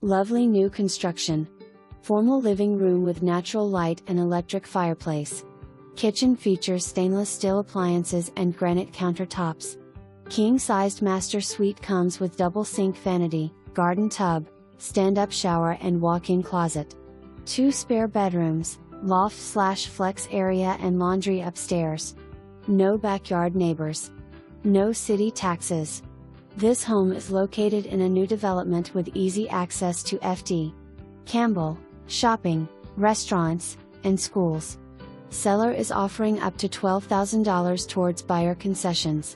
Lovely new construction. Formal living room with natural light and electric fireplace. Kitchen features stainless steel appliances and granite countertops. King-sized master suite comes with double sink vanity, garden tub, stand-up shower and walk-in closet. 2 spare bedrooms, loft/flex area and laundry upstairs. No backyard neighbors. No city taxes. This home is located in a new development with easy access to FD. Campbell, shopping, restaurants, and schools. Seller is offering up to $12,000 towards buyer concessions.